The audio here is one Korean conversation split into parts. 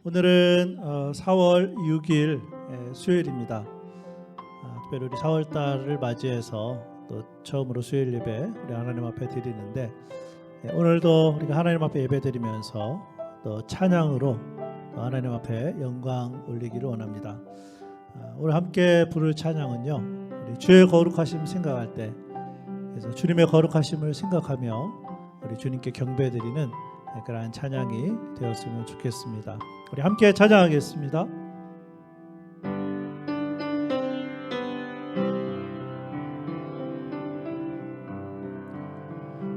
오늘은 4월 6일 수요일입니다. 특별히 우리 4월 달을 맞이해서 또 처음으로 수요일 예배 우리 하나님 앞에 드리는데, 오늘도 우리가 하나님 앞에 예배 드리면서 또 찬양으로 또 하나님 앞에 영광 올리기를 원합니다. 오늘 함께 부를 찬양은요, 우리 주의 거룩하심 생각할 때, 그래서 주님의 거룩하심을 생각하며 우리 주님께 경배드리는 그러한 찬양이 되었으면 좋겠습니다. 우리 함께 찬양하겠습니다.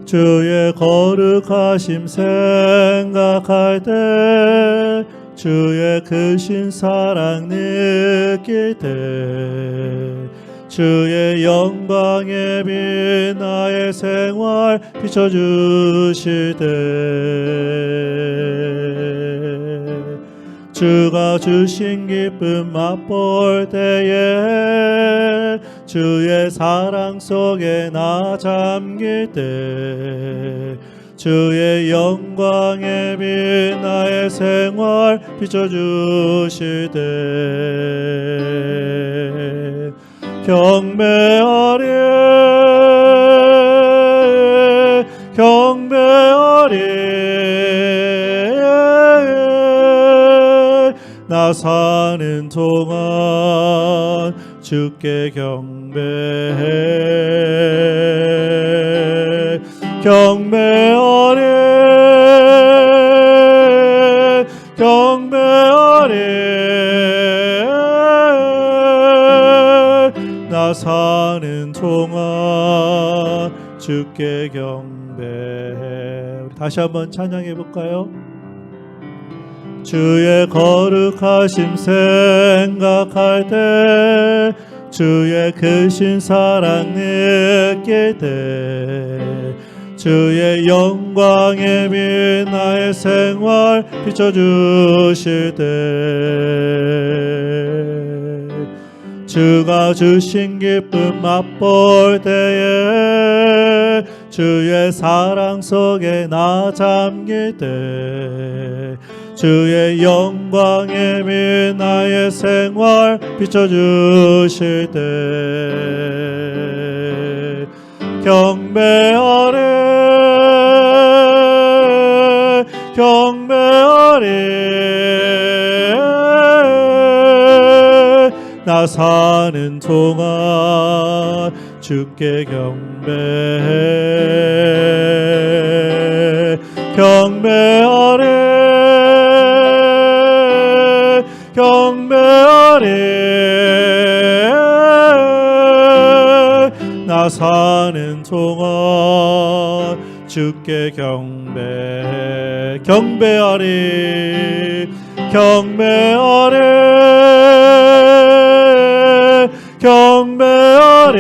주의 거룩하심 생각할 때, 주의 크신 사랑 느낄 때, 주의 영광의 빛 나의 생활 비춰주실 때, 주가 주신 기쁨 맛볼 때에, 주의 사랑 속에 나 잠길 때, 주의 영광의 빛 나의 생활 비춰주실 때, 경배하리 경배하리 나 사는 동안 주께 경배해. 경배하리 경배하리 나 사는 동안 주께 경배해. 우리 다시 한번 찬양해 볼까요? 주의 거룩하심 생각할 때, 주의 크신 사랑 느낄 때, 주의 영광의 빛 나의 생활 비춰주실 때, 주가 주신 기쁨 맛볼 때에, 주의 사랑 속에 나 잠길 때, 주의 영광의 빛 나의 생활 비춰주실 때, 경배하리 경배하리 나 사는 동안 주께 경배해. 경배하리 경배하리 나 사는 동안 주께 경배해. 경배하리 경배하리 경배하리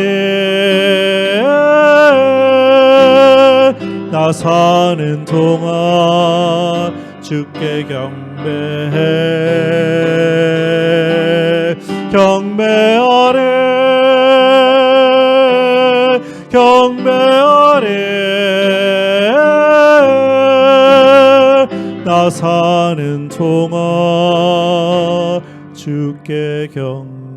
나 사는 동안 주께 경배해. 경배하리 경배하리 나 사는 동안 주께 경배해.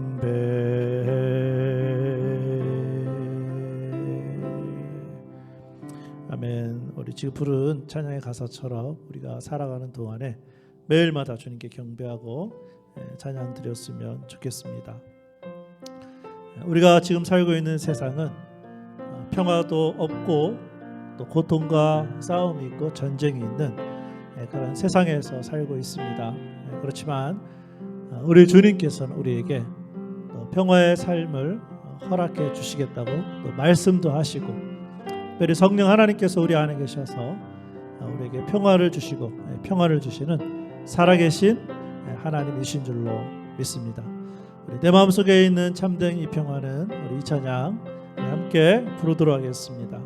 아멘. 우리 지금 부른 찬양의 가사처럼 우리가 살아가는 동안에 매일마다 주님께 경배하고 찬양 드렸으면 좋겠습니다. 우리가 지금 살고 있는 세상은 평화도 없고 또 고통과 싸움이 있고 전쟁이 있는 그런 세상에서 살고 있습니다. 그렇지만 우리 주님께서는 우리에게 평화의 삶을 허락해 주시겠다고 또 말씀도 하시고, 특별히 성령 하나님께서 우리 안에 계셔서 우리에게 평화를 주시고 평화를 주시는 살아계신 하나님이신 줄로 믿습니다. 우리 내 마음속에 있는 참된 이 평화는 우리 이 찬양 함께 부르도록 하겠습니다.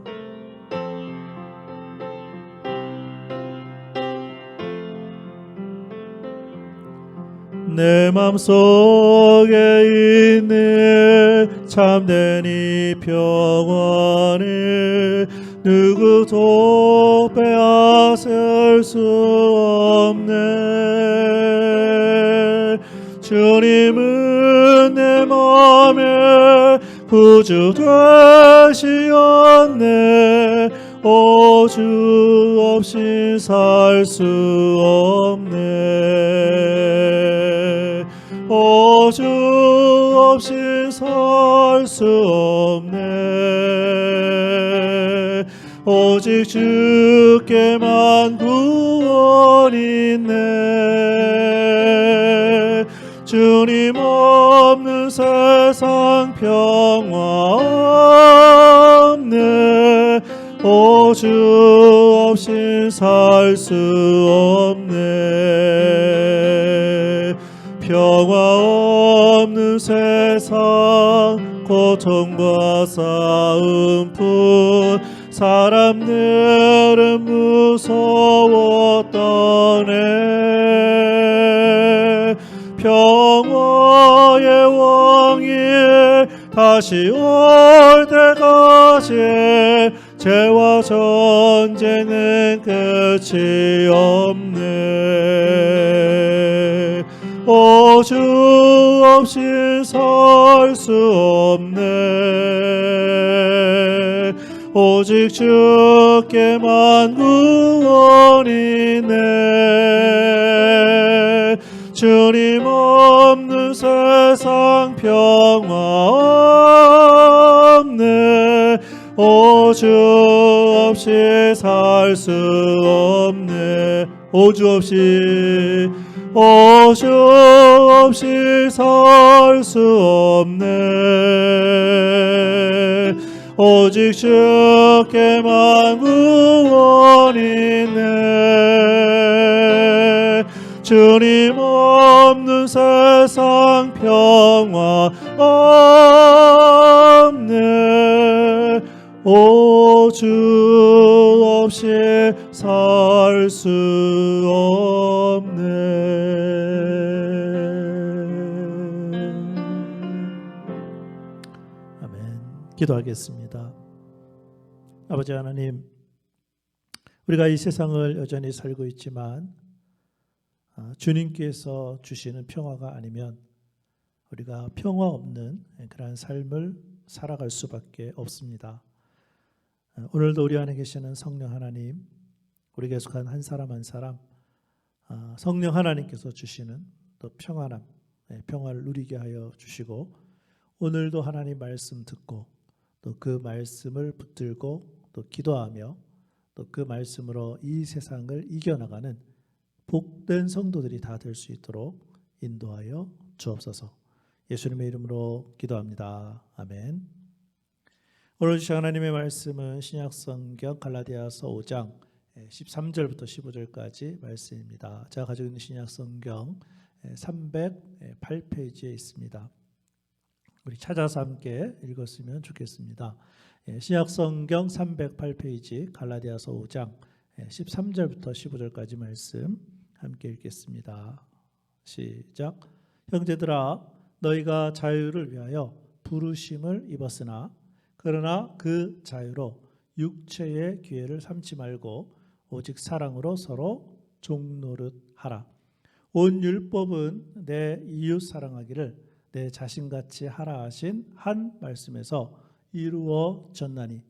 내 맘속에 있는 참된 이 평안을 누구도 빼앗을 수 없네. 주님은 내 맘에 구주 되시었네. 오 주 없이 살 수 없네. 오 주 없이 살 수 없네. 오직 주께만 구원 있네. 주님 없는 세상 평화 없네. 오 주 없이 살 수 없네. 평화 없는 세상 고통과 싸움뿐 사람들은 무서웠더네. 평화의 왕이 다시 올 때까지 죄와 전쟁은 끝이 없네. 오 주 없이 살 수 없네. 오직 주께만 구원이네. 주님 없는 세상 평화 없네. 오 주 없이 살 수 없네. 오 주 없이 살 수 없네. 오직 주께만 구원이네. 주님 없는 세상 평화 없네. 오 주 없이 살 수 없네. 아멘. 기도하겠습니다. 아버지 하나님, 우리가 이 세상을 여전히 살고 있지만 주님께서 주시는 평화가 아니면 우리가 평화 없는 그러한 삶을 살아갈 수밖에 없습니다. 오늘도 우리 안에 계시는 성령 하나님, 우리에게 속한 한 사람 한 사람 성령 하나님께서 주시는 또 평안함, 평화를 누리게 하여 주시고, 오늘도 하나님 말씀 듣고 또 그 말씀을 붙들고 또 기도하며 또 그 말씀으로 이 세상을 이겨나가는 복된 성도들이 다 될 수 있도록 인도하여 주옵소서. 예수님의 이름으로 기도합니다. 아멘. 오늘 주신 하나님의 말씀은 신약성경 갈라디아서 5장 13절부터 15절까지 말씀입니다. 제가 가지고 있는 신약성경 308페이지에 있습니다. 우리 찾아서 함께 읽었으면 좋겠습니다. 신약성경 308페이지 갈라디아서 5장 13절부터 15절까지 말씀 함께 읽겠습니다. 시작. 형제들아, 너희가 자유를 위하여 부르심을 입었으나 그러나 그 자유로 육체의 기회를 삼지 말고 오직 사랑으로 서로 종노릇하라. 온 율법은 내 이웃 사랑하기를 내 자신같이 하라 하신 한 말씀에서 이루어졌나니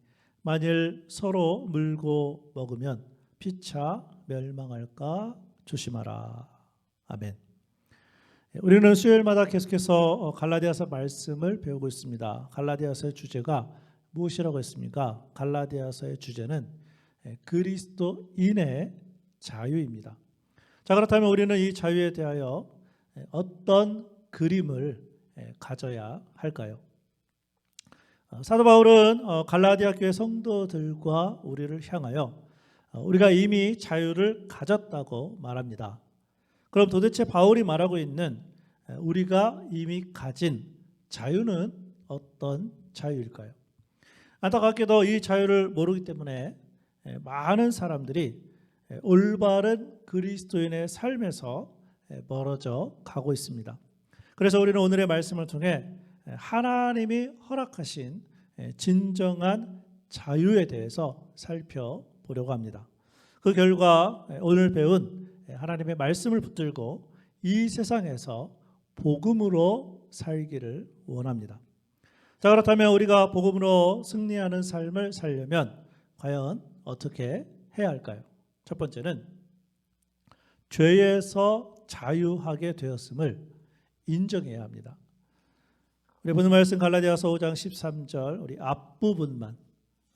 만일 서로 물고 먹으면 피차 멸망할까 조심하라. 아멘. 우리는 수요일마다 계속해서 갈라디아서 말씀을 배우고 있습니다. 갈라디아서의 주제가 무엇이라고 했습니까? 갈라디아서의 주제는 그리스도인의 자유입니다. 자, 그렇다면 우리는 이 자유에 대하여 어떤 그림을 가져야 할까요? 사도 바울은 갈라디아 교회 성도들과 우리를 향하여 우리가 이미 자유를 가졌다고 말합니다. 그럼 도대체 바울이 말하고 있는 우리가 이미 가진 자유는 어떤 자유일까요? 안타깝게도 이 자유를 모르기 때문에 많은 사람들이 올바른 그리스도인의 삶에서 멀어져 가고 있습니다. 그래서 우리는 오늘의 말씀을 통해 하나님이 허락하신 진정한 자유에 대해서 살펴보려고 합니다. 그 결과 오늘 배운 하나님의 말씀을 붙들고 이 세상에서 복음으로 살기를 원합니다. 자, 그렇다면 우리가 복음으로 승리하는 삶을 살려면 과연 어떻게 해야 할까요? 첫 번째는 죄에서 자유하게 되었음을 인정해야 합니다. 우리 보는 말씀 갈라디아서 5장 13절 우리 앞부분만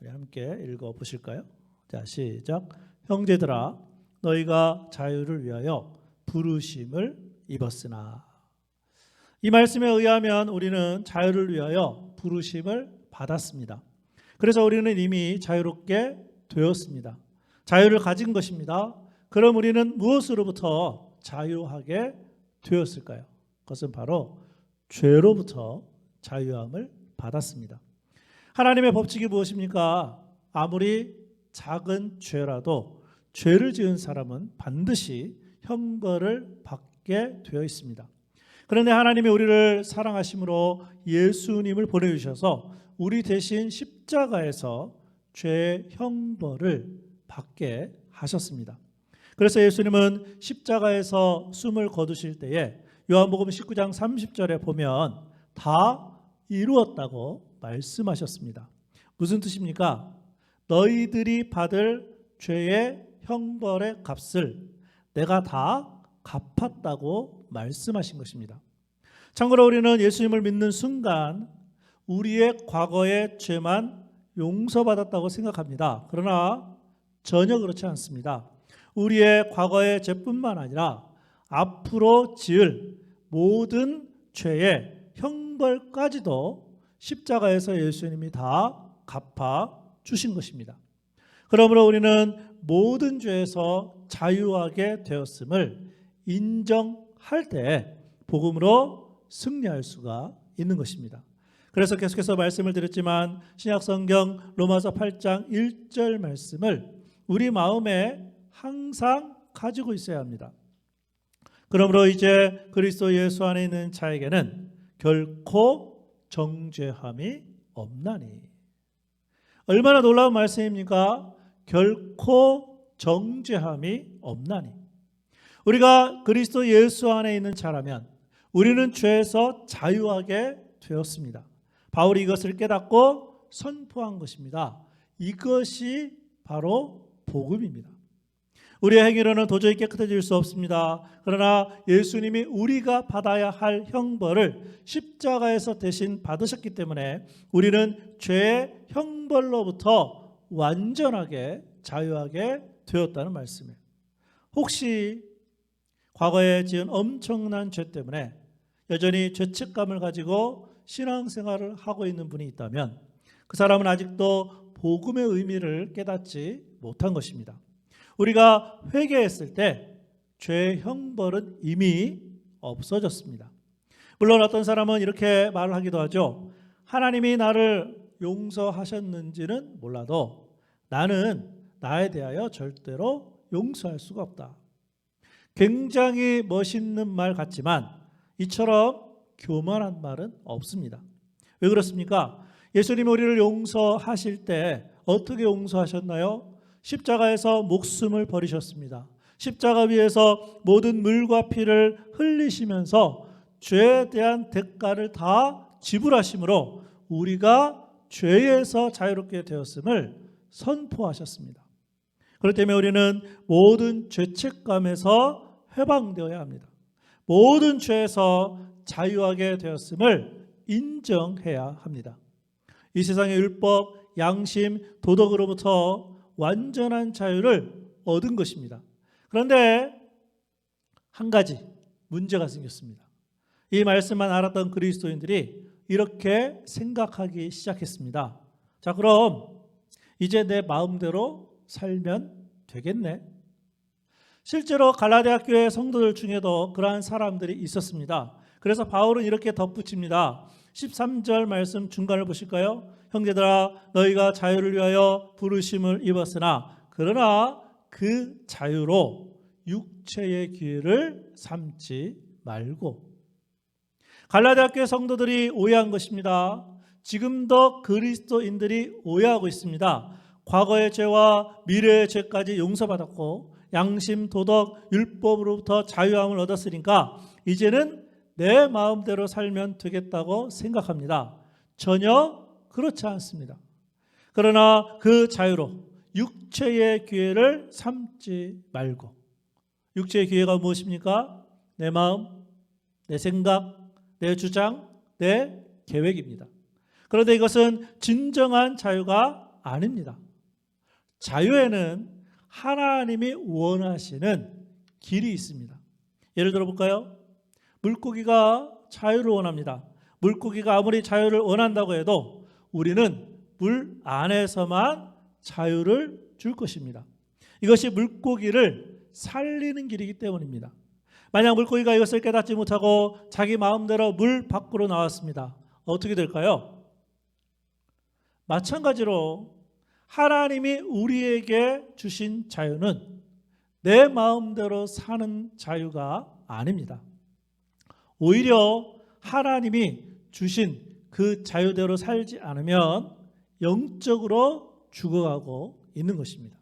우리 함께 읽어보실까요? 자, 시작. 형제들아 너희가 자유를 위하여 부르심을 입었으나. 이 말씀에 의하면 우리는 자유를 위하여 부르심을 받았습니다. 그래서 우리는 이미 자유롭게 되었습니다. 자유를 가진 것입니다. 그럼 우리는 무엇으로부터 자유하게 되었을까요? 그것은 바로 죄로부터 자유함을 받았습니다. 하나님의 법칙이 무엇입니까? 아무리 작은 죄라도 죄를 지은 사람은 반드시 형벌을 받게 되어 있습니다. 그런데 하나님이 우리를 사랑하심으로 예수님을 보내주셔서 우리 대신 십자가에서 죄의 형벌을 받게 하셨습니다. 그래서 예수님은 십자가에서 숨을 거두실 때에 요한복음 19장 30절에 보면 다 이루었다고 말씀하셨습니다. 무슨 뜻입니까? 너희들이 받을 죄의 형벌의 값을 내가 다 갚았다고 말씀하신 것입니다. 참고로 우리는 예수님을 믿는 순간 우리의 과거의 죄만 용서받았다고 생각합니다. 그러나 전혀 그렇지 않습니다. 우리의 과거의 죄뿐만 아니라 앞으로 지을 모든 죄의 형벌까지도 십자가에서 예수님이 다 갚아 주신 것입니다. 그러므로 우리는 모든 죄에서 자유하게 되었음을 인정할 때 복음으로 승리할 수가 있는 것입니다. 그래서 계속해서 말씀을 드렸지만 신약성경 로마서 8장 1절 말씀을 우리 마음에 항상 가지고 있어야 합니다. 그러므로 이제 그리스도 예수 안에 있는 자에게는 결코 정죄함이 없나니. 얼마나 놀라운 말씀입니까? 결코 정죄함이 없나니. 우리가 그리스도 예수 안에 있는 자라면 우리는 죄에서 자유하게 되었습니다. 바울이 이것을 깨닫고 선포한 것입니다. 이것이 바로 복음입니다. 우리의 행위로는 도저히 깨끗해질 수 없습니다. 그러나 예수님이 우리가 받아야 할 형벌을 십자가에서 대신 받으셨기 때문에 우리는 죄의 형벌로부터 완전하게 자유하게 되었다는 말씀이에요. 혹시 과거에 지은 엄청난 죄 때문에 여전히 죄책감을 가지고 신앙생활을 하고 있는 분이 있다면 그 사람은 아직도 복음의 의미를 깨닫지 못한 것입니다. 우리가 회개했을 때 죄의 형벌은 이미 없어졌습니다. 물론 어떤 사람은 이렇게 말을 하기도 하죠. 하나님이 나를 용서하셨는지는 몰라도 나는 나에 대하여 절대로 용서할 수가 없다. 굉장히 멋있는 말 같지만 이처럼 교만한 말은 없습니다. 왜 그렇습니까? 예수님이 우리를 용서하실 때 어떻게 용서하셨나요? 십자가에서 목숨을 버리셨습니다. 십자가 위에서 모든 물과 피를 흘리시면서 죄에 대한 대가를 다 지불하심으로 우리가 죄에서 자유롭게 되었음을 선포하셨습니다. 그렇기 때문에 우리는 모든 죄책감에서 해방되어야 합니다. 모든 죄에서 자유하게 되었음을 인정해야 합니다. 이 세상의 율법, 양심, 도덕으로부터 완전한 자유를 얻은 것입니다. 그런데 한 가지 문제가 생겼습니다. 이 말씀만 알았던 그리스도인들이 이렇게 생각하기 시작했습니다. 자, 그럼 이제 내 마음대로 살면 되겠네. 실제로 갈라디아 교회 성도들 중에도 그러한 사람들이 있었습니다. 그래서 바울은 이렇게 덧붙입니다. 13절 말씀 중간을 보실까요? 형제들아 너희가 자유를 위하여 부르심을 입었으나 그러나 그 자유로 육체의 기회를 삼지 말고. 갈라디아 교회 성도들이 오해한 것입니다. 지금도 그리스도인들이 오해하고 있습니다. 과거의 죄와 미래의 죄까지 용서받았고 양심, 도덕, 율법으로부터 자유함을 얻었으니까 이제는 내 마음대로 살면 되겠다고 생각합니다. 전혀 그렇지 않습니다. 그러나 그 자유로 육체의 기회를 삼지 말고, 육체의 기회가 무엇입니까? 내 마음, 내 생각, 내 주장, 내 계획입니다. 그런데 이것은 진정한 자유가 아닙니다. 자유에는 하나님이 원하시는 길이 있습니다. 예를 들어 볼까요? 물고기가 자유를 원합니다. 물고기가 아무리 자유를 원한다고 해도 우리는 물 안에서만 자유를 줄 것입니다. 이것이 물고기를 살리는 길이기 때문입니다. 만약 물고기가 이것을 깨닫지 못하고 자기 마음대로 물 밖으로 나왔습니다. 어떻게 될까요? 마찬가지로 하나님이 우리에게 주신 자유는 내 마음대로 사는 자유가 아닙니다. 오히려 하나님이 주신 그 자유대로 살지 않으면 영적으로 죽어가고 있는 것입니다.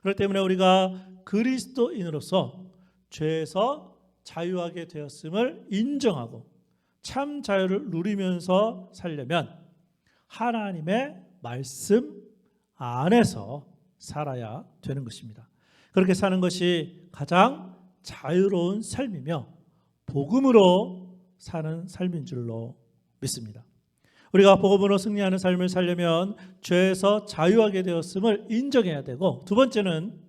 그렇기 때문에 우리가 그리스도인으로서 죄에서 자유하게 되었음을 인정하고 참 자유를 누리면서 살려면 하나님의 말씀 안에서 살아야 되는 것입니다. 그렇게 사는 것이 가장 자유로운 삶이며 복음으로 사는 삶인 줄로 믿습니다. 우리가 복음으로 승리하는 삶을 살려면 죄에서 자유하게 되었음을 인정해야 되고, 두 번째는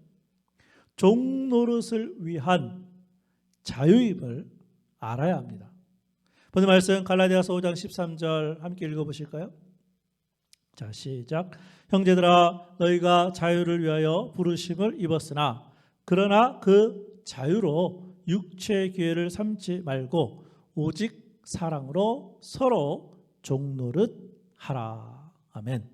종노릇을 위한 자유임을 알아야 합니다. 본문 말씀 갈라디아서 5장 13절 함께 읽어보실까요? 자, 시작. 형제들아, 너희가 자유를 위하여 부르심을 입었으나 그러나 그 자유로 육체의 기회를 삼지 말고 오직 사랑으로 서로 종노릇하라. 아멘.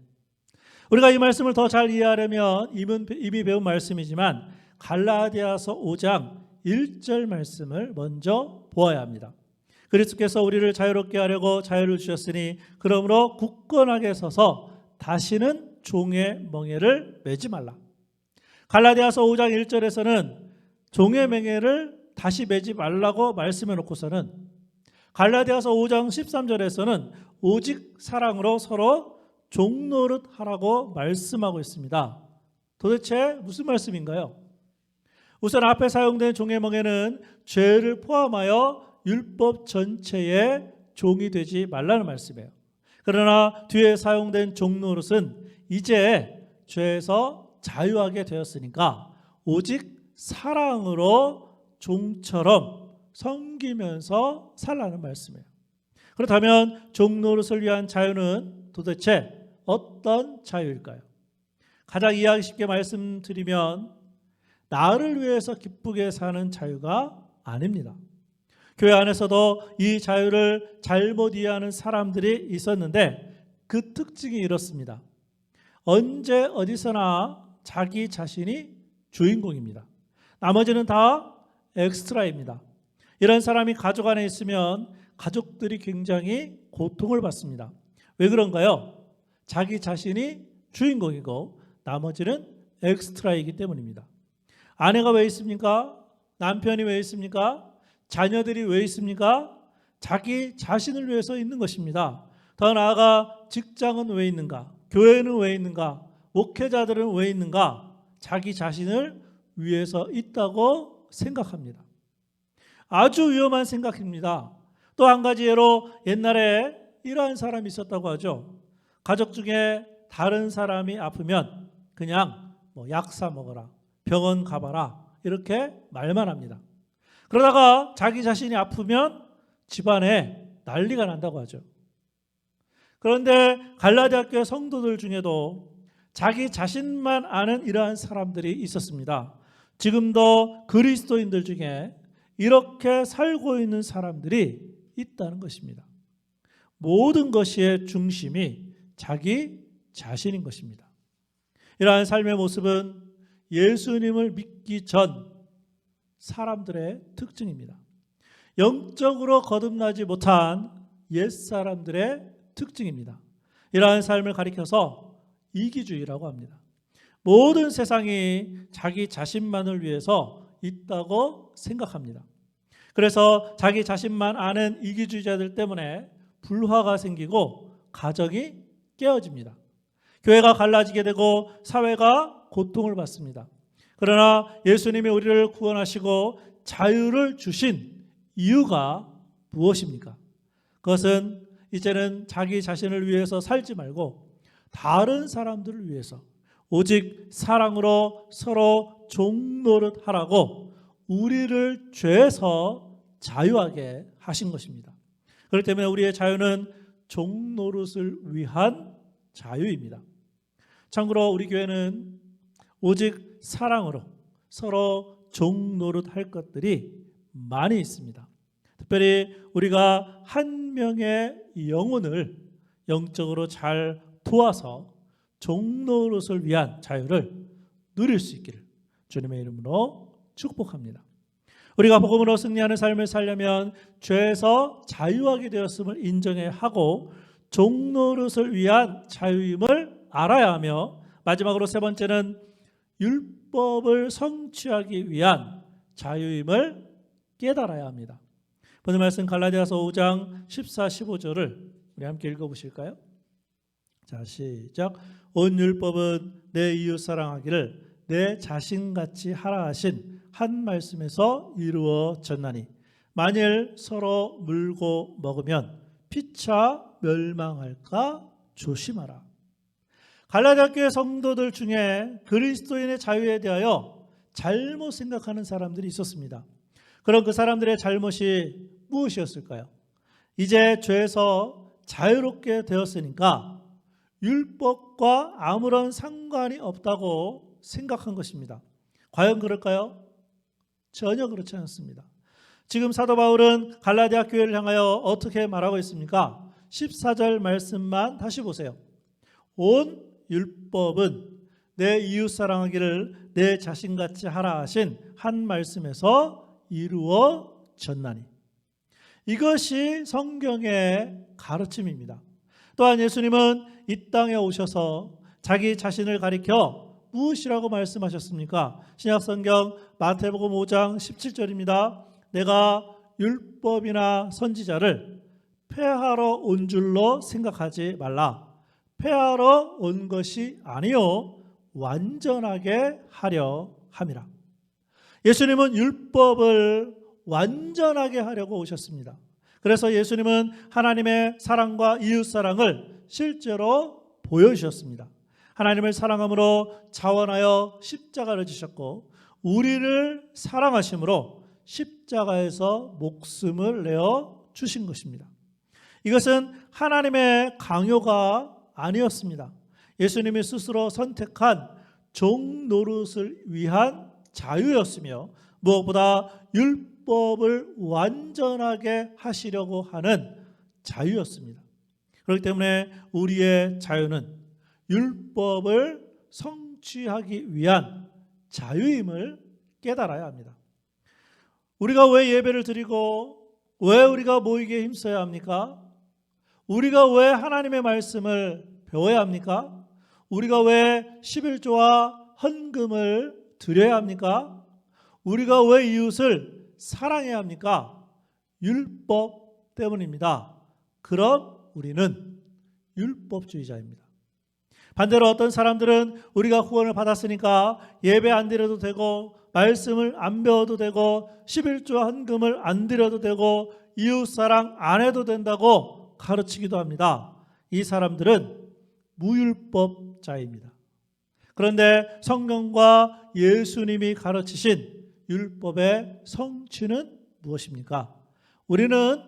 우리가 이 말씀을 더 잘 이해하려면 이미 배운 말씀이지만 갈라디아서 5장 1절 말씀을 먼저 보아야 합니다. 그리스도께서 우리를 자유롭게 하려고 자유를 주셨으니 그러므로 굳건하게 서서 다시는 종의 멍에를 매지 말라. 갈라디아서 5장 1절에서는 종의 멍에를 다시 매지 말라고 말씀해 놓고서는 갈라디아서 5장 13절에서는 오직 사랑으로 서로 종노릇하라고 말씀하고 있습니다. 도대체 무슨 말씀인가요? 우선 앞에 사용된 종의 멍에는 죄를 포함하여 율법 전체의 종이 되지 말라는 말씀이에요. 그러나 뒤에 사용된 종노릇은 이제 죄에서 자유하게 되었으니까 오직 사랑으로 종처럼 섬기면서 살라는 말씀이에요. 그렇다면 종노릇을 위한 자유는 도대체 어떤 자유일까요? 가장 이해하기 쉽게 말씀드리면 나를 위해서 기쁘게 사는 자유가 아닙니다. 교회 안에서도 이 자유를 잘못 이해하는 사람들이 있었는데 그 특징이 이렇습니다. 언제 어디서나 자기 자신이 주인공입니다. 나머지는 다 엑스트라입니다. 이런 사람이 가족 안에 있으면 가족들이 굉장히 고통을 받습니다. 왜 그런가요? 자기 자신이 주인공이고 나머지는 엑스트라이기 때문입니다. 아내가 왜 있습니까? 남편이 왜 있습니까? 자녀들이 왜 있습니까? 자기 자신을 위해서 있는 것입니다. 더 나아가 직장은 왜 있는가? 교회는 왜 있는가? 목회자들은 왜 있는가? 자기 자신을 위해서 있다고 생각합니다. 아주 위험한 생각입니다. 또 한 가지 예로 옛날에 이러한 사람이 있었다고 하죠. 가족 중에 다른 사람이 아프면 그냥 약 사 먹어라, 병원 가봐라 이렇게 말만 합니다. 그러다가 자기 자신이 아프면 집안에 난리가 난다고 하죠. 그런데 갈라디아 교회 성도들 중에도 자기 자신만 아는 이러한 사람들이 있었습니다. 지금도 그리스도인들 중에 이렇게 살고 있는 사람들이 있다는 것입니다. 모든 것의 중심이 자기 자신인 것입니다. 이러한 삶의 모습은 예수님을 믿기 전 사람들의 특징입니다. 영적으로 거듭나지 못한 옛사람들의 특징입니다. 이러한 삶을 가리켜서 이기주의라고 합니다. 모든 세상이 자기 자신만을 위해서 있다고 생각합니다. 그래서 자기 자신만 아는 이기주의자들 때문에 불화가 생기고 가정이 깨어집니다. 교회가 갈라지게 되고 사회가 고통을 받습니다. 그러나 예수님이 우리를 구원하시고 자유를 주신 이유가 무엇입니까? 그것은 이제는 자기 자신을 위해서 살지 말고 다른 사람들을 위해서 오직 사랑으로 서로 종노릇하라고 우리를 죄에서 자유하게 하신 것입니다. 그렇기 때문에 우리의 자유는 종노릇을 위한 자유입니다. 참고로 우리 교회는 오직 사랑으로 서로 종노릇할 것들이 많이 있습니다. 특별히 우리가 한 명의 영혼을 영적으로 잘 도와서 종노릇을 위한 자유를 누릴 수 있기를 주님의 이름으로 축복합니다. 우리가 복음으로 승리하는 삶을 살려면 죄에서 자유하게 되었음을 인정해야 하고 종노릇을 위한 자유임을 알아야 하며, 마지막으로 세 번째는 율법을 성취하기 위한 자유임을 깨달아야 합니다. 오늘 말씀 갈라디아서 5장 14, 15절을 우리 함께 읽어보실까요? 자, 시작. 온 율법은 내 이웃 사랑하기를 내 자신같이 하라 하신 한 말씀에서 이루어졌나니 만일 서로 물고 먹으면 피차 멸망할까 조심하라. 갈라디아 교회 성도들 중에 그리스도인의 자유에 대하여 잘못 생각하는 사람들이 있었습니다. 그럼 그 사람들의 잘못이 무엇이었을까요? 이제 죄에서 자유롭게 되었으니까 율법과 아무런 상관이 없다고 생각한 것입니다. 과연 그럴까요? 전혀 그렇지 않습니다. 지금 사도 바울은 갈라디아 교회를 향하여 어떻게 말하고 있습니까? 14절 말씀만 다시 보세요. 온 율법은 내 이웃 사랑하기를 내 자신같이 하라 하신 한 말씀에서 이루어졌나니. 이것이 성경의 가르침입니다. 또한 예수님은 이 땅에 오셔서 자기 자신을 가리켜 무엇이라고 말씀하셨습니까? 신약성경 마태복음 5장 17절입니다. 내가 율법이나 선지자를 폐하러 온 줄로 생각하지 말라. 폐하러 온 것이 아니요 완전하게 하려 함이라. 예수님은 율법을 완전하게 하려고 오셨습니다. 그래서 예수님은 하나님의 사랑과 이웃사랑을 실제로 보여주셨습니다. 하나님을 사랑함으로 자원하여 십자가를 지셨고 우리를 사랑하심으로 십자가에서 목숨을 내어 주신 것입니다. 이것은 하나님의 강요가 아니었습니다. 예수님이 스스로 선택한 종노릇을 위한 자유였으며 무엇보다 율법을 완전하게 하시려고 하는 자유였습니다. 그렇기 때문에 우리의 자유는 율법을 성취하기 위한 자유임을 깨달아야 합니다. 우리가 왜 예배를 드리고 왜 우리가 모이기에 힘써야 합니까? 우리가 왜 하나님의 말씀을 배워야 합니까? 우리가 왜 11조와 헌금을 드려야 합니까? 우리가 왜 이웃을 사랑해야 합니까? 율법 때문입니다. 그럼 우리는 율법주의자입니다. 반대로 어떤 사람들은 우리가 구원을 받았으니까 예배 안 드려도 되고 말씀을 안 배워도 되고 11조와 헌금을 안 드려도 되고 이웃사랑 안 해도 된다고 가르치기도 합니다. 이 사람들은 무율법자입니다. 그런데 성경과 예수님이 가르치신 율법의 성취는 무엇입니까? 우리는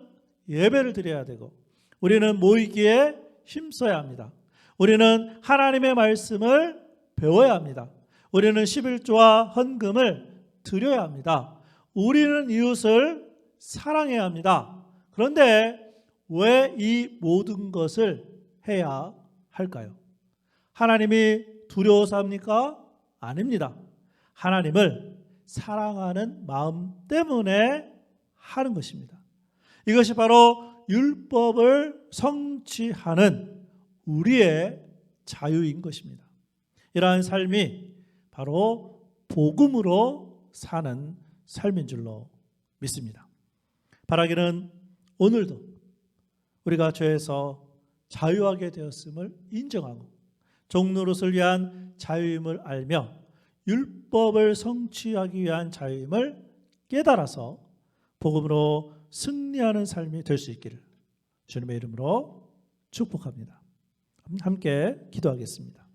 예배를 드려야 되고 우리는 모이기에 힘써야 합니다. 우리는 하나님의 말씀을 배워야 합니다. 우리는 11조와 헌금을 드려야 합니다. 우리는 이웃을 사랑해야 합니다. 그런데 왜 이 모든 것을 해야 할까요? 하나님이 두려워서 합니까? 아닙니다. 하나님을 사랑하는 마음 때문에 하는 것입니다. 이것이 바로 율법을 성취하는 우리의 자유인 것입니다. 이러한 삶이 바로 복음으로 사는 삶인 줄로 믿습니다. 바라기는 오늘도 우리가 죄에서 자유하게 되었음을 인정하고 종노릇을 위한 자유임을 알며 율법을 성취하기 위한 자유임을 깨달아서 복음으로 승리하는 삶이 될 수 있기를 주님의 이름으로 축복합니다. 함께 기도하겠습니다.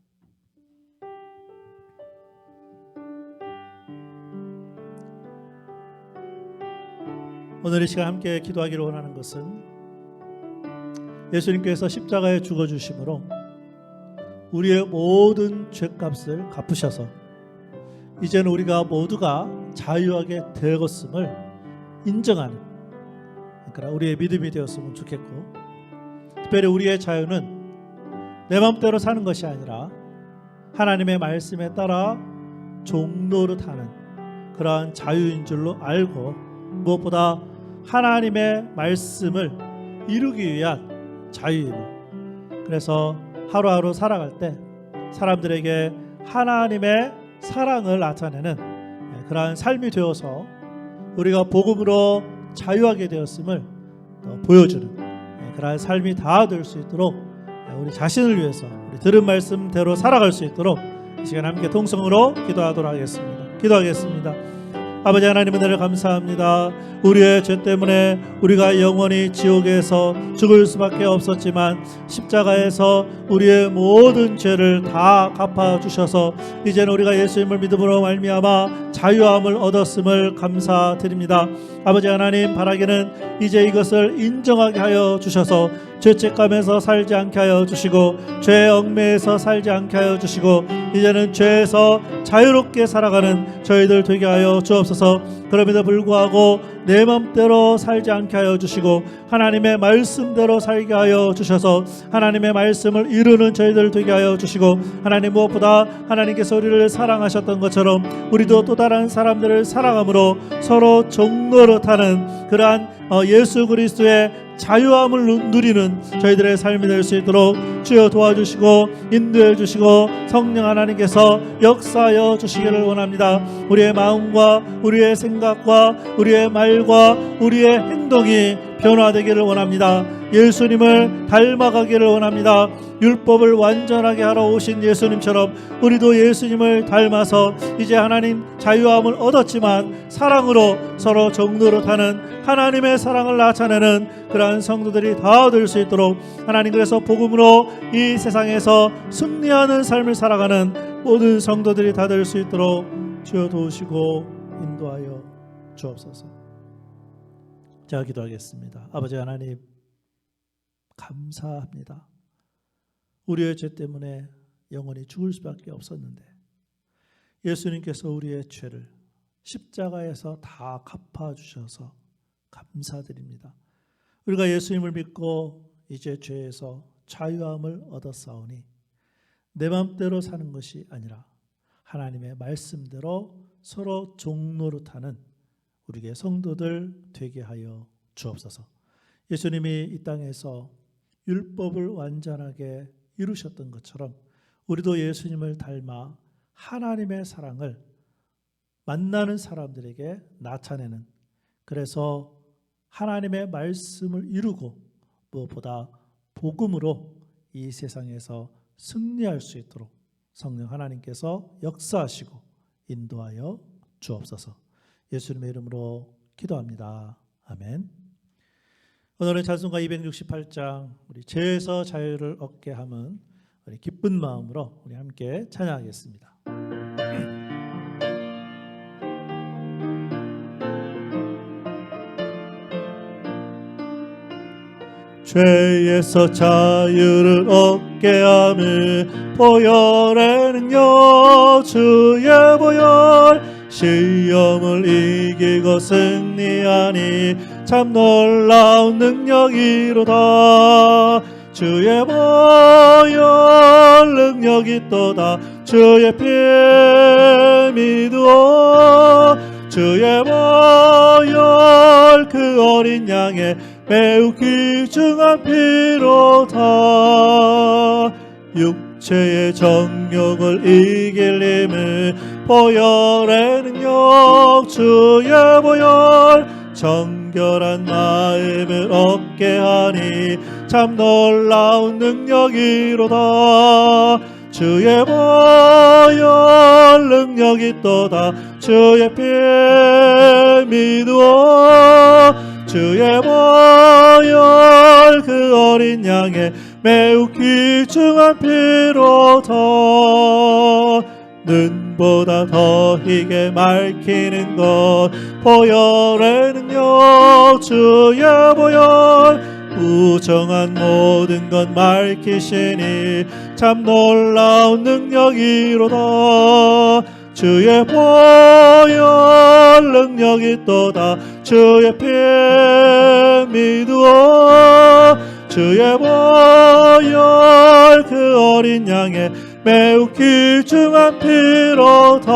오늘 이 시간 함께 기도하기를 원하는 것은 예수님께서 십자가에 죽어주심으로 우리의 모든 죄값을 갚으셔서 이제는 우리가 모두가 자유하게 되었음을 인정하는, 그러니까 우리의 믿음이 되었으면 좋겠고, 특별히 우리의 자유는 내 마음대로 사는 것이 아니라 하나님의 말씀에 따라 종노릇하는 그러한 자유인 줄로 알고, 무엇보다 하나님의 말씀을 이루기 위한 자유임을, 그래서 하루하루 살아갈 때 사람들에게 하나님의 사랑을 나타내는 그러한 삶이 되어서 우리가 복음으로 자유하게 되었음을 보여주는 그러한 삶이 다 될 수 있도록 우리 자신을 위해서 우리 들은 말씀대로 살아갈 수 있도록 이 시간 함께 통성으로 기도하도록 하겠습니다. 기도하겠습니다. 아버지 하나님, 은혜를 감사합니다. 우리의 죄 때문에 우리가 영원히 지옥에서 죽을 수밖에 없었지만 십자가에서 우리의 모든 죄를 다 갚아주셔서 이제는 우리가 예수님을 믿음으로 말미암아 자유함을 얻었음을 감사드립니다. 아버지 하나님, 바라기는 이제 이것을 인정하게 하여 주셔서 죄책감에서 살지 않게 하여 주시고 죄의 얽매에서 살지 않게 하여 주시고 이제는 죄에서 자유롭게 살아가는 저희들 되게 하여 주옵소서. 그럼에도 불구하고 내 맘대로 살지 않게 하여 주시고 하나님의 말씀대로 살게 하여 주셔서 하나님의 말씀을 이루는 저희들 되게 하여 주시고, 하나님 무엇보다 하나님께서 우리를 사랑하셨던 것처럼 우리도 또 다른 사람들을 사랑함으로 서로 종노릇하는 그러한 예수 그리스도의 자유함을 누리는 저희들의 삶이 될 수 있도록 주여 도와주시고 인도해 주시고 성령 하나님께서 역사하여 주시기를 원합니다. 우리의 마음과 우리의 생각과 우리의 말과 우리의 행동이 변화되기를 원합니다. 예수님을 닮아가기를 원합니다. 율법을 완전하게 하러 오신 예수님처럼 우리도 예수님을 닮아서 이제 하나님 자유함을 얻었지만 사랑으로 서로 종노릇하는 하나님의 사랑을 나타내는 그러한 성도들이 다 될 수 있도록 하나님, 그래서 복음으로 이 세상에서 승리하는 삶을 살아가는 모든 성도들이 다 될 수 있도록 주여 도우시고 인도하여 주옵소서. 제가 기도하겠습니다. 아버지 하나님, 감사합니다. 우리의 죄 때문에 영원히 죽을 수밖에 없었는데 예수님께서 우리의 죄를 십자가에서 다 갚아주셔서 감사드립니다. 우리가 예수님을 믿고 이제 죄에서 자유함을 얻었사오니 내 맘대로 사는 것이 아니라 하나님의 말씀대로 서로 종노릇하는 우리의 성도들 되게 하여 주옵소서. 예수님이 이 땅에서 율법을 완전하게 이루셨던 것처럼 우리도 예수님을 닮아 하나님의 사랑을 만나는 사람들에게 나타내는, 그래서 하나님의 말씀을 이루고 무엇보다 복음으로 이 세상에서 승리할 수 있도록 성령 하나님께서 역사하시고 인도하여 주옵소서. 예수님의 이름으로 기도합니다. 아멘. 오늘은 찬송가 268장 우리 죄에서 자유를 얻게 함은 우리 기쁜 마음으로 우리 함께 찬양하겠습니다. 죄에서 자유를 얻게 함을 보혈의 능력 주의 보혈 시험을 이기고 승리하니 참 놀라운 능력이로다. 주의 보혈 능력이 또다. 주의 피 믿으오. 주의 보혈 그 어린 양의 매우 귀중한 피로다. 육체의 정욕을 이길 힘을 보혈의 능력 주의 보혈 정결한 마음을 얻게 하니 참 놀라운 능력이로다. 주의 보혈 능력이 또다. 주의 피에 믿어 주의 보혈 그 어린 양의 매우 귀중한 피로다. 눈보다 더 희게 맑히는 것 보혈의 능력. 주의 보혈 부정한 모든 것 밝히시니 참 놀라운 능력이로다. 주의 보혈 능력이 또다. 주의 피에 믿어 주의 보혈 그 어린 양의 매우 귀중한 피로다.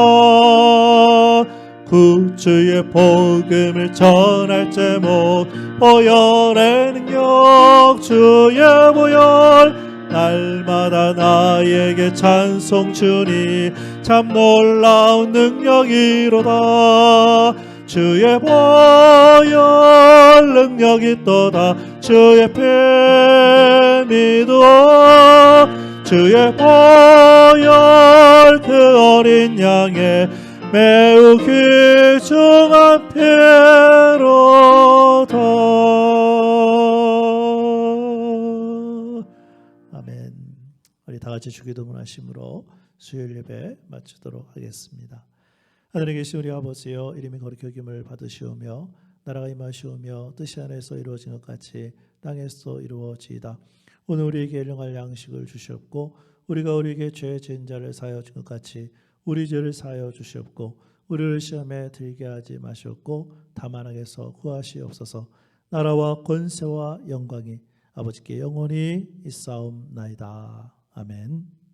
구주의 복음을 전할 제목 보혈의 능력. 주의 보혈 날마다 나에게 찬송 주니 참 놀라운 능력이로다. 주의 보혈 능력이 또다. 주의 피에 믿어 주의 보혈 그 어린 양의 매우 귀중한 피로다. 아멘. 우리 다 같이 주기도문 하심으로 수요일 예배 마치도록 하겠습니다. 하늘에 계신 우리 아버지여, 이름이 거룩히 여김을 받으시오며 나라가 임하시오며 뜻이 하늘에서 이루어진 것 같이 땅에서 이루어지이다. 오늘 우리에게 일용할 양식을 주시옵고 우리가 우리에게 죄 지은 자를 사하여 준 것 같이 우리 죄를 사하여 주시옵고 우리를 시험에 들게 하지 마시옵고 다만 악에서 구하시옵소서. 나라와 권세와 영광이 아버지께 영원히 있사옵나이다. 아멘.